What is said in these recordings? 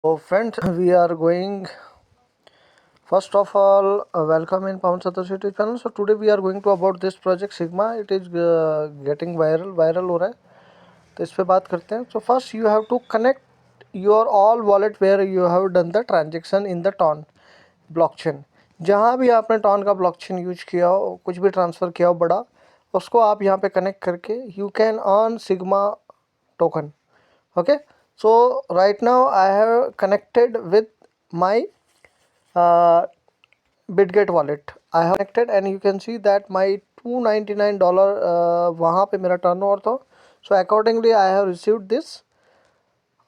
So, friends, we are going. First of all, welcome in Pound Satoshi YouTube channel. So today we are going to about this project Sigma. It is getting viral हो रहा है. तो इस पे बात करते हैं. So first you have to connect your all wallet where you have done the transaction in the Ton blockchain. जहाँ भी आपने टॉन का ब्लॉकचेन यूज किया हो, कुछ भी ट्रांसफ़र किया हो बड़ा, उसको आप यहाँ पे कनेक्ट करके you can earn sigma token. Okay, so right now I have connected with my uh, Bitget wallet. I have connected and you can see that my $299 वहाँ पे मेरा turnover था. So accordingly I have received this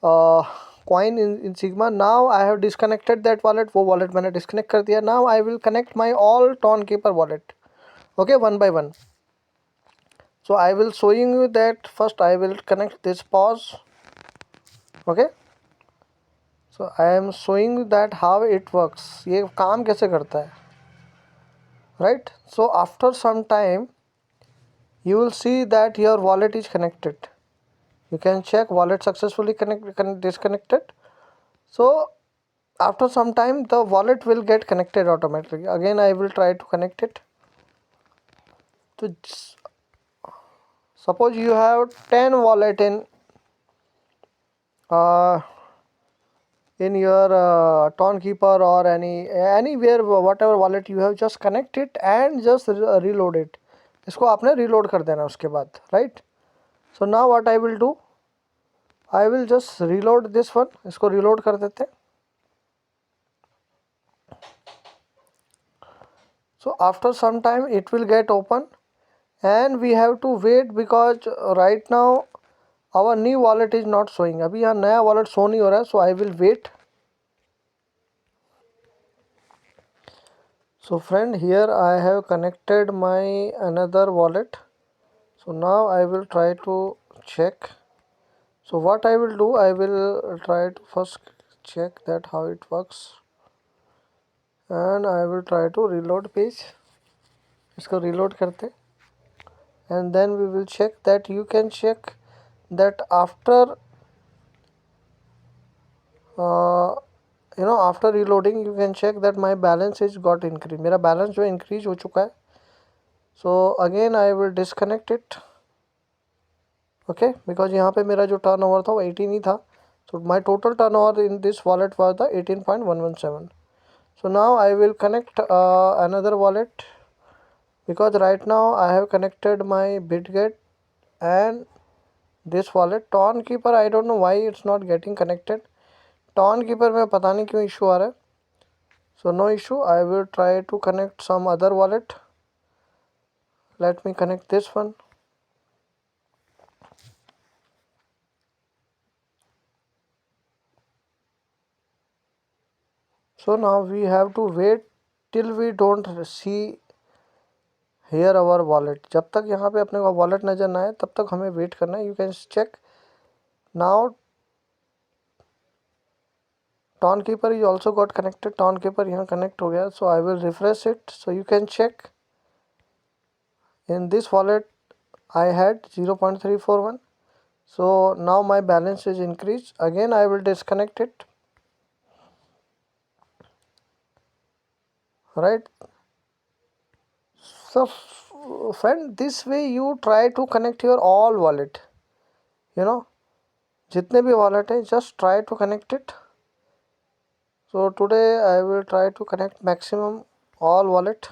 coin in Sigma. Now I have disconnected that wallet. वो wallet मैंने disconnect कर दिया. Now I will connect my all Tonkeeper wallet. Okay, one by one. So I will showing you that first I will connect this pause. Okay. So I am showing you that how it works. ये काम कैसे करता है, right? So after some time you will see that your wallet is connected. You can check wallet successfully disconnected. So after some time the wallet will get connected automatically. Again I will try to connect it. So suppose you have 10 wallet uh, in your Tonkeeper or anywhere, whatever wallet you have, just connect it and just reload it. इसको आपने reload कर देना उसके बाद, right? So now what I will do, I will just reload this one. इसको reload कर देते हैं. So after some time it will get open and we have to wait because right now our new wallet is not showing. अभी यहाँ नया wallet show नहीं हो रहा है. So I will wait. So friend, here I have connected my another wallet. So now I will try to check. So what I will do, I will try to first check that how it works and I will try to reload page. इसको reload करते and then we will check that. You can check that after uh, after reloading you can check that my balance is got increased. मेरा balance जो increase हो चुका है. So again I will disconnect it. Okay, because यहाँ पे मेरा जो turnover था वो 18 ही था. So my total turnover in this wallet was the 18.117. So now I will connect another wallet because right now I have connected my Bitget and this wallet. Tonkeeper, I don't know why it's not getting connected. Tonkeeper में पता नहीं क्यों issue आ रहा है. So no issue. I will try to connect some other wallet. Let me connect this one. So now we have to wait till we don't see here our wallet. जब तक यहाँ पे अपने को wallet नज़र ना आए तब तक हमें wait करना है. You can check now. Tonkeeper is also got connected. Tonkeeper यहाँ connect हो गया. So I will refresh it. So you can check in this wallet I had 0.341. So now my balance is increased. Again I will disconnect it. Right. So friend, this way you try to connect your all wallet. जितने भी wallet है, just try to connect it. So today I will try to connect maximum all wallet.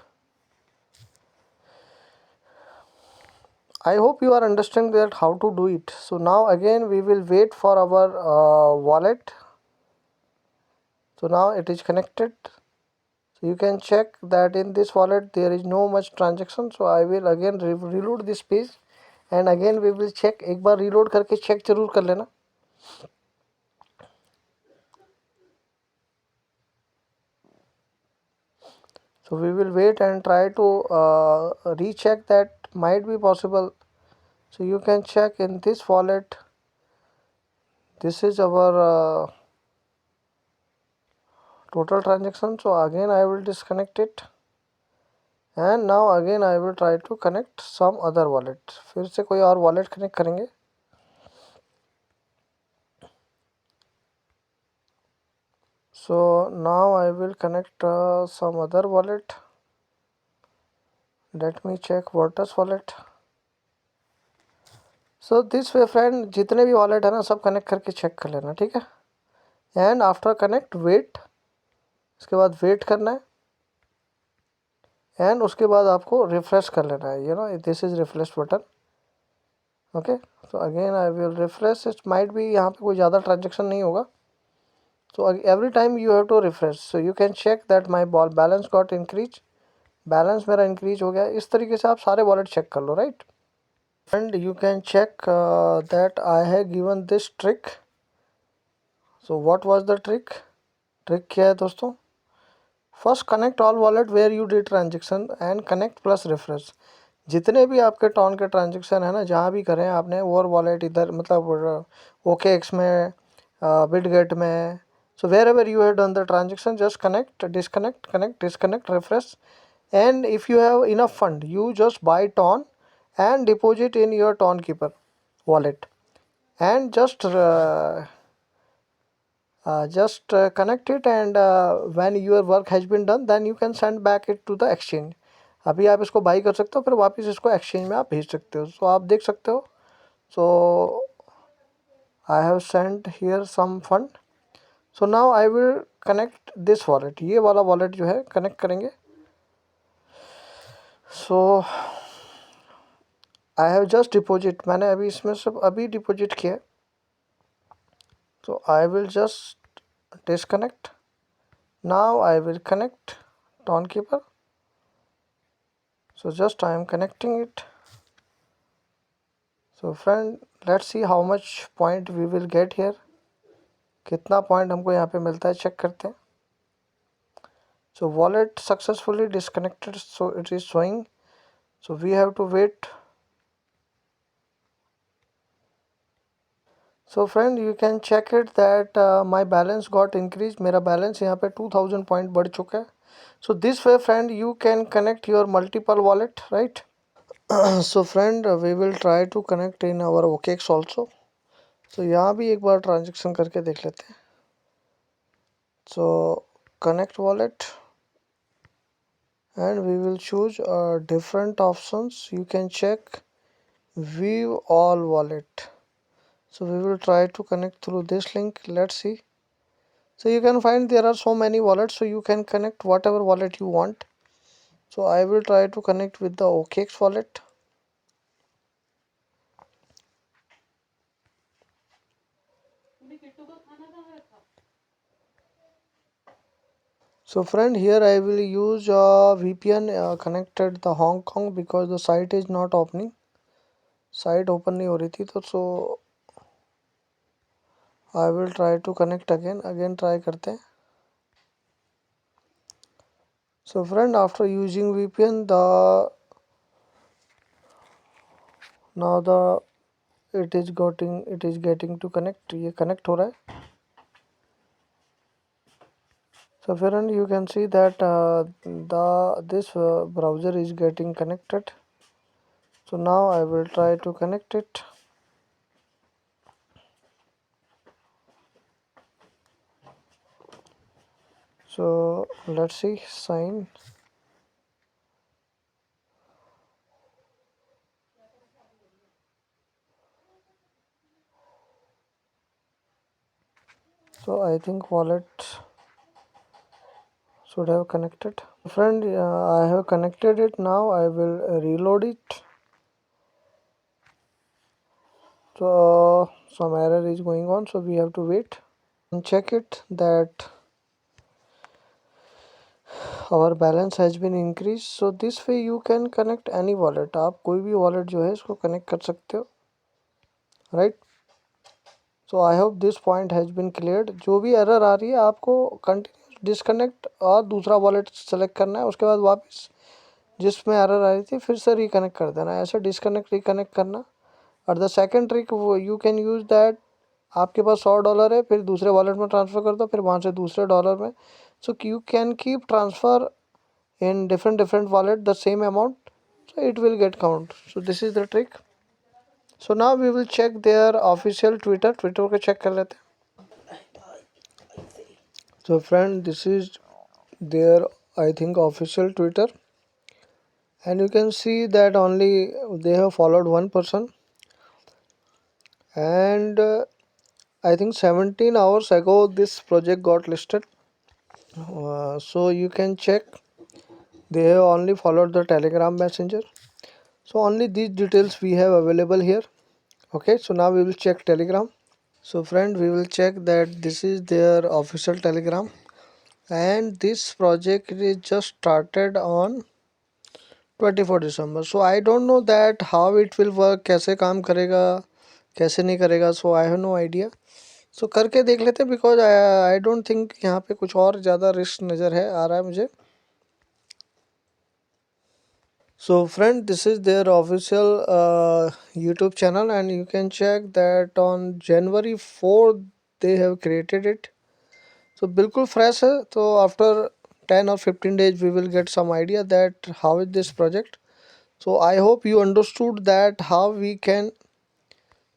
I hope you are understanding that how to do it. So now again we will wait for our wallet. So now it is connected. So you can check that in this wallet there is no much transaction. So I will again reload this page and again we will check. एक बार reload करके check जरूर कर लेना. So we will wait and try to recheck that. Might be possible. So you can check in this wallet. This is our total transaction. So again I will disconnect it and now again I will try to connect some other wallet. फिर से कोई और wallet connect करेंगे. So now I will connect some other wallet. Let me check Virtus wallet. So this way friend, जितने भी wallet है ना सब कनेक्ट करके चेक कर लेना, ठीक है। एंड आफ्टर कनेक्ट वेट, इसके बाद वेट करना है एंड उसके बाद आपको रिफ्रेश कर लेना है, you know this is refresh button. Okay, तो again I will refresh, it might भी यहाँ पे कोई ज़्यादा ट्रांजेक्शन नहीं होगा। So every time you have to refresh, so you can check that my ball balance got increased, balance मेरा increase हो गया। इस तरीके से आप सारे वॉलेट चेक कर लो, right. And you can check that I have given this trick. So what was the trick? Trick क्या है दोस्तों? First connect all wallet where you did transaction and connect plus reference. जितने भी आपके ton के transaction है ना, जहाँ भी करें आपने और वॉलेट इधर मतलब ओके एक्स में, बिटगेट में, so wherever you have done the transaction, just connect, disconnect, connect, disconnect, refresh. And if you have enough fund, you just buy ton and deposit in your ton keeper wallet, and just connect it, and when your work has been done, then you can send back it to the exchange. अभी आप इसको by कर सकते हो, फिर वापस इसको exchange में आप भेज सकते हो। सो आप देख सकते हो। So I have send here some fund. So now I will connect this wallet, ये वाला वॉलेट जो है कनेक्ट करेंगे। So I have just deposit, मैंने अभी इसमें सब अभी डिपॉजिट किया। So I will just disconnect. Now I will connect Tonkeeper. So just I am connecting it. So friend, let's see how much point we will get here. कितना point हमको यहाँ पे मिलता है, चेक करते हैं। So wallet successfully disconnected, so it is showing. So we have to wait. So friend, you can check it that my balance got increase. मेरा बैलेंस यहाँ पे 2000 पॉइंट बढ़ चुका है। So this way friend you can connect your multiple wallet, right. So friend, we will try to connect in our OKX also. सो यहाँ भी एक बार ट्रांजेक्शन करके देख लेते हैं। सो connect wallet and we will choose different options. You can check view all wallet. So we will try to connect through this link. Let's see. So you can find there are so many wallets, so you can connect whatever wallet you want. So I will try to connect with the OKX wallet. So friend, here I will use VPN connected the Hong Kong because the site is not opening. Site open नहीं हो रही थी, तो so I will try to connect again try करते हैं। So friend, after using VPN, now the it is getting to connect, ये connect हो रहा है। So friend, you can see that this browser is getting connected. So now I will try to connect it. So let's see, sign. So I think wallet should have connected. Friend, I have connected it. Now I will reload it. So some error is going on, so we have to wait and check it that our balance has been increased. So this way you can connect any wallet. आप कोई भी wallet जो है इसको connect कर सकते हो, right? So I hope this point has been cleared. जो भी error आ रही है आपको कंटिन्यू डिसकनेक्ट और दूसरा वॉलेट सेलेक्ट करना है, उसके बाद वापस जिसमें एरर आ रही थी फिर से रिकनेक्ट कर देना है, ऐसे डिसकनेक्ट रिकनेक्ट करना। और the second trick you can use that, आपके पास $100 है, फिर दूसरे वॉलेट में ट्रांसफ़र कर दो, फिर वहाँ से दूसरे डॉलर में। So you can keep transfer in different wallet the same amount, so it will get count. So this is the trick. So now we will check their official Twitter को check कर लेते हैं। So friend, this is their, I think, official Twitter, and you can see that only they have followed one person, and I think 17 hours ago this project got listed. So you can check, they have only followed the Telegram messenger. So only these details we have available here. Okay, so now we will check Telegram. So friend, we will check that this is their official Telegram, and this project is just started on 24 December. So I don't know that how it will work, कैसे काम करेगा कैसे नहीं करेगा. So I have no idea. So करके देख लेते हैं, बिकॉज आई डोंट थिंक यहाँ पे कुछ और ज़्यादा रिस्क नज़र है आ रहा है मुझे. So friend, this is their official YouTube channel, and you can check that on January 4 they have created it. So बिल्कुल fresh है. तो after 10 or 15 days we will get some idea that how is this project. So I hope you understood that how we can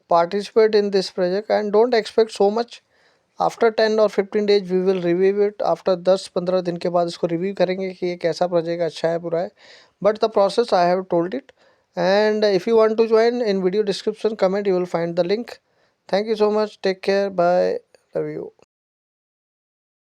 participate in this project, and don't expect so much. After 10 और 15 days we will review it. After 10-15 दिन के बाद इसको review करेंगे कि ये कैसा project, अच्छा है बुरा है. But the process I have told it. And if you want to join, in video description comment you will find the link. Thank you so much. Take care. Bye. Love you.